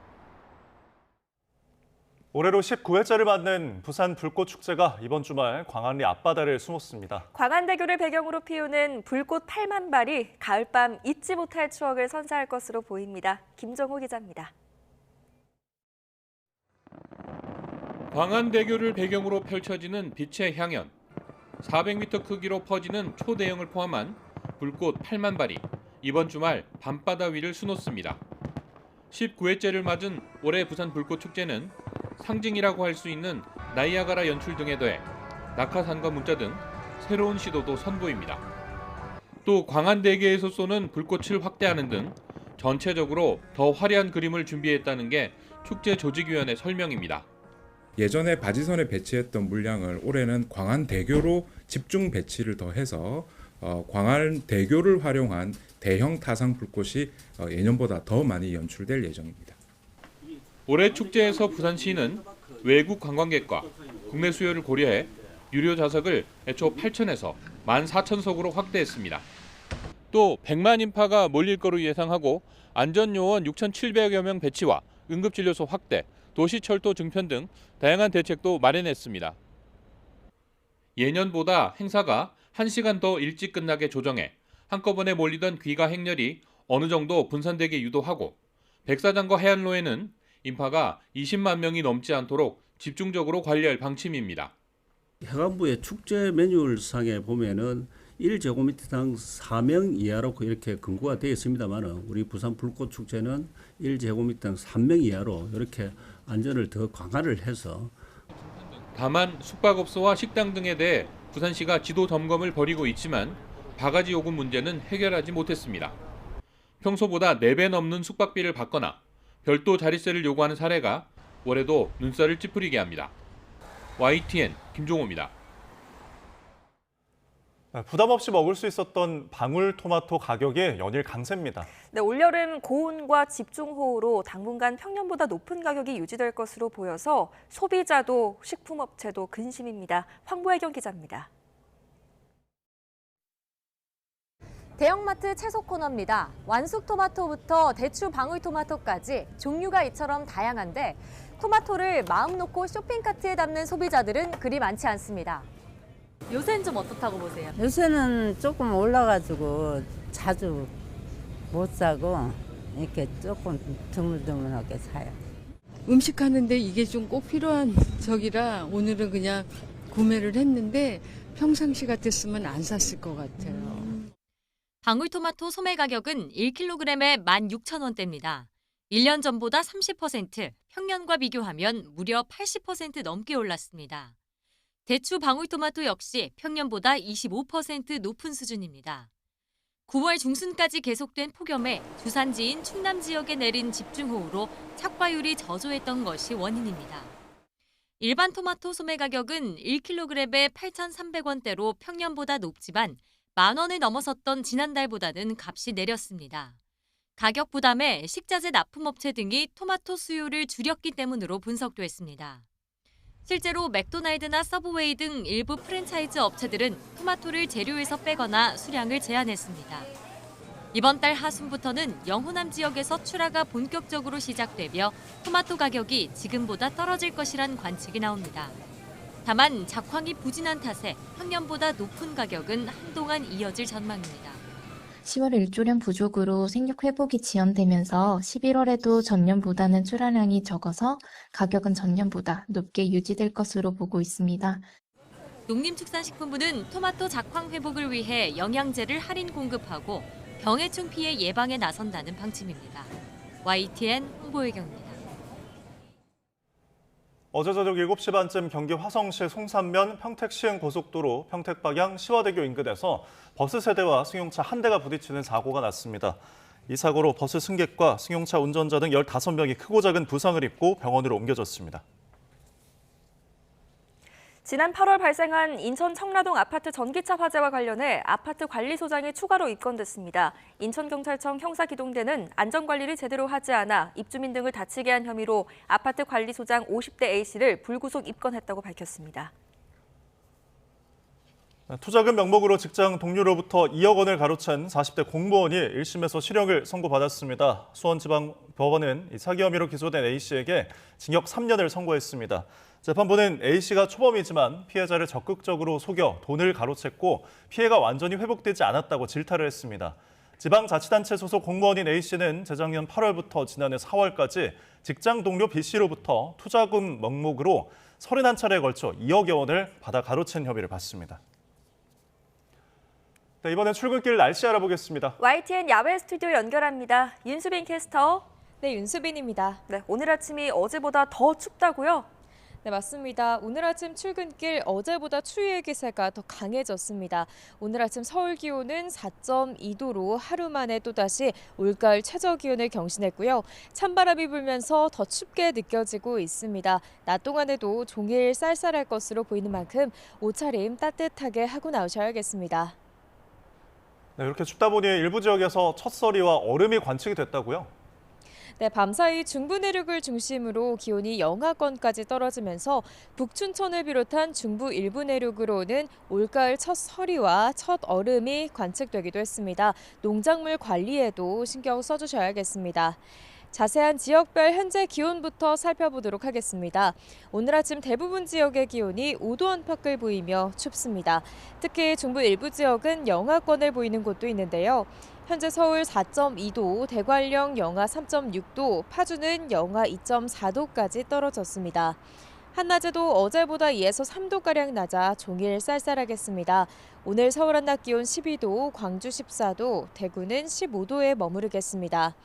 올해로 19회째를 맞는 부산 불꽃축제가 이번 주말 광안리 앞바다를 수놓습니다. 광안대교를 배경으로 피우는 불꽃 8만 발이 가을밤 잊지 못할 추억을 선사할 것으로 보입니다. 김정호 기자입니다. 광안대교를 배경으로 펼쳐지는 빛의 향연, 400m 크기로 퍼지는 초대형을 포함한 불꽃 8만 발이 이번 주말 밤바다 위를 수놓습니다. 19회째를 맞은 올해 부산 불꽃축제는 상징이라고 할 수 있는 나이아가라 연출 등에 더해 낙하산과 문자 등 새로운 시도도 선보입니다. 또 광안대교에서 쏘는 불꽃을 확대하는 등 전체적으로 더 화려한 그림을 준비했다는 게 축제 조직위원회 설명입니다. 예전에 바지선에 배치했던 물량을 올해는 광안대교로 집중 배치를 더해서 광안대교를 활용한 대형 타상 불꽃이 예년보다 더 많이 연출될 예정입니다. 올해 축제에서 부산시는 외국 관광객과 국내 수요를 고려해 유료 좌석을 애초 8,000에서 14,000석으로 확대했습니다. 또 100만 인파가 몰릴 거로 예상하고 안전요원 6,700여 명 배치와 응급진료소 확대, 도시철도 증편 등 다양한 대책도 마련했습니다. 예년보다 행사가 1시간 더 일찍 끝나게 조정해 한꺼번에 몰리던 귀가 행렬이 어느 정도 분산되게 유도하고 백사장과 해안로에는 인파가 20만 명이 넘지 않도록 집중적으로 관리할 방침입니다. 해관부의 축제 매뉴얼상에 보면은 1제곱미터당 4명 이하로 이렇게 근거가 되어 있습니다만 우리 부산 불꽃축제는 1제곱미터당 3명 이하로 이렇게 안전을 더 강화를 해서. 다만 숙박업소와 식당 등에 대해 부산시가 지도 점검을 벌이고 있지만 바가지 요금 문제는 해결하지 못했습니다. 평소보다 4배 넘는 숙박비를 받거나 별도 자릿세를 요구하는 사례가 올해도 눈살을 찌푸리게 합니다. YTN 김종호입니다. 부담 없이 먹을 수 있었던 방울토마토 가격이 연일 강세입니다. 네, 올여름 고온과 집중호우로 당분간 평년보다 높은 가격이 유지될 것으로 보여서 소비자도 식품업체도 근심입니다. 황보혜경 기자입니다. 대형마트 채소 코너입니다. 완숙 토마토부터 대추 방울토마토까지 종류가 이처럼 다양한데 토마토를 마음 놓고 쇼핑카트에 담는 소비자들은 그리 많지 않습니다. 요새는 좀 어떻다고 보세요? 요새는 조금 올라가지고 자주 못 사고 이렇게 조금 드물드물하게 사요. 음식 하는데 이게 좀 꼭 필요한 적이라 오늘은 그냥 구매를 했는데 평상시 같았으면 안 샀을 것 같아요. 방울토마토 소매 가격은 1kg에 16,000원대입니다. 1년 전보다 30%, 평년과 비교하면 무려 80% 넘게 올랐습니다. 대추 방울토마토 역시 평년보다 25% 높은 수준입니다. 9월 중순까지 계속된 폭염에 주산지인 충남 지역에 내린 집중호우로 착과율이 저조했던 것이 원인입니다. 일반 토마토 소매 가격은 1kg에 8,300원대로 평년보다 높지만 만 원을 넘어섰던 지난달보다는 값이 내렸습니다. 가격 부담에 식자재 납품업체 등이 토마토 수요를 줄였기 때문으로 분석됐습니다. 실제로 맥도날드나 서브웨이 등 일부 프랜차이즈 업체들은 토마토를 재료에서 빼거나 수량을 제한했습니다. 이번 달 하순부터는 영호남 지역에서 출하가 본격적으로 시작되며 토마토 가격이 지금보다 떨어질 것이란 관측이 나옵니다. 다만 작황이 부진한 탓에 학년보다 높은 가격은 한동안 이어질 전망입니다. 10월 일조량 부족으로 생육 회복이 지연되면서 11월에도 전년보다는 출하량이 적어서 가격은 전년보다 높게 유지될 것으로 보고 있습니다. 농림축산식품부는 토마토 작황 회복을 위해 영양제를 할인 공급하고 병해충 피해 예방에 나선다는 방침입니다. YTN 홍보혜경입니다. 어제 저녁 7시 반쯤 경기 화성시 송산면 평택시흥 고속도로 평택 방향 시화대교 인근에서 버스 세대와 승용차 한 대가 부딪히는 사고가 났습니다. 이 사고로 버스 승객과 승용차 운전자 등 15명이 크고 작은 부상을 입고 병원으로 옮겨졌습니다. 지난 8월 발생한 인천 청라동 아파트 전기차 화재와 관련해 아파트 관리소장이 추가로 입건됐습니다. 인천경찰청 형사기동대는 안전관리를 제대로 하지 않아 입주민 등을 다치게 한 혐의로 아파트 관리소장 50대 A씨를 불구속 입건했다고 밝혔습니다. 투자금 명목으로 직장 동료로부터 2억 원을 가로챈 40대 공무원이 1심에서 실형을 선고받았습니다. 수원지방법원은 사기 혐의로 기소된 A씨에게 징역 3년을 선고했습니다. 재판부는 A씨가 초범이지만 피해자를 적극적으로 속여 돈을 가로챘고 피해가 완전히 회복되지 않았다고 질타를 했습니다. 지방자치단체 소속 공무원인 A씨는 재작년 8월부터 지난해 4월까지 직장 동료 B씨로부터 투자금 명목으로 31차례에 걸쳐 2억여 원을 받아 가로챈 혐의를 받습니다. 네, 이번엔 출근길 날씨 알아보겠습니다. YTN 야외 스튜디오 연결합니다. 윤수빈 캐스터. 네, 윤수빈입니다. 네, 오늘 아침이 어제보다 더 춥다고요? 네, 맞습니다. 오늘 아침 출근길 어제보다 추위의 기세가 더 강해졌습니다. 오늘 아침 서울 기온은 4.2도로 하루 만에 또다시 올가을 최저 기온을 경신했고요. 찬바람이 불면서 더 춥게 느껴지고 있습니다. 낮 동안에도 종일 쌀쌀할 것으로 보이는 만큼 옷차림 따뜻하게 하고 나오셔야겠습니다. 네, 이렇게 춥다 보니 일부 지역에서 첫서리와 얼음이 관측이 됐다고요? 네, 밤사이 중부 내륙을 중심으로 기온이 영하권까지 떨어지면서 북춘천을 비롯한 중부 일부 내륙으로는 올가을 첫 서리와 첫 얼음이 관측되기도 했습니다. 농작물 관리에도 신경 써주셔야겠습니다. 자세한 지역별 현재 기온부터 살펴보도록 하겠습니다. 오늘 아침 대부분 지역의 기온이 5도 안팎을 보이며 춥습니다. 특히 중부 일부 지역은 영하권을 보이는 곳도 있는데요. 현재 서울 4.2도, 대관령 영하 3.6도, 파주는 영하 2.4도까지 떨어졌습니다. 한낮에도 어제보다 2에서 3도가량 낮아 종일 쌀쌀하겠습니다. 오늘 서울 한낮 기온 12도, 광주 14도, 대구는 15도에 머무르겠습니다.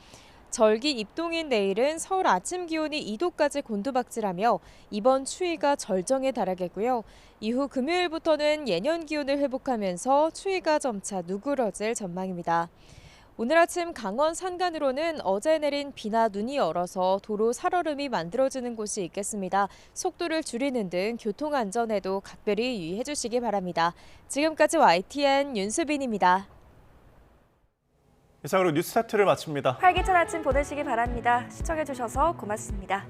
절기 입동인 내일은 서울 아침 기온이 2도까지 곤두박질하며 이번 추위가 절정에 달하겠고요. 이후 금요일부터는 예년 기온을 회복하면서 추위가 점차 누그러질 전망입니다. 오늘 아침 강원 산간으로는 어제 내린 비나 눈이 얼어서 도로 살얼음이 만들어지는 곳이 있겠습니다. 속도를 줄이는 등 교통 안전에도 각별히 유의해 주시기 바랍니다. 지금까지 YTN 윤수빈입니다. 이상으로 뉴스 세트를 마칩니다. 활기찬 아침 보내시기 바랍니다. 시청해주셔서 고맙습니다.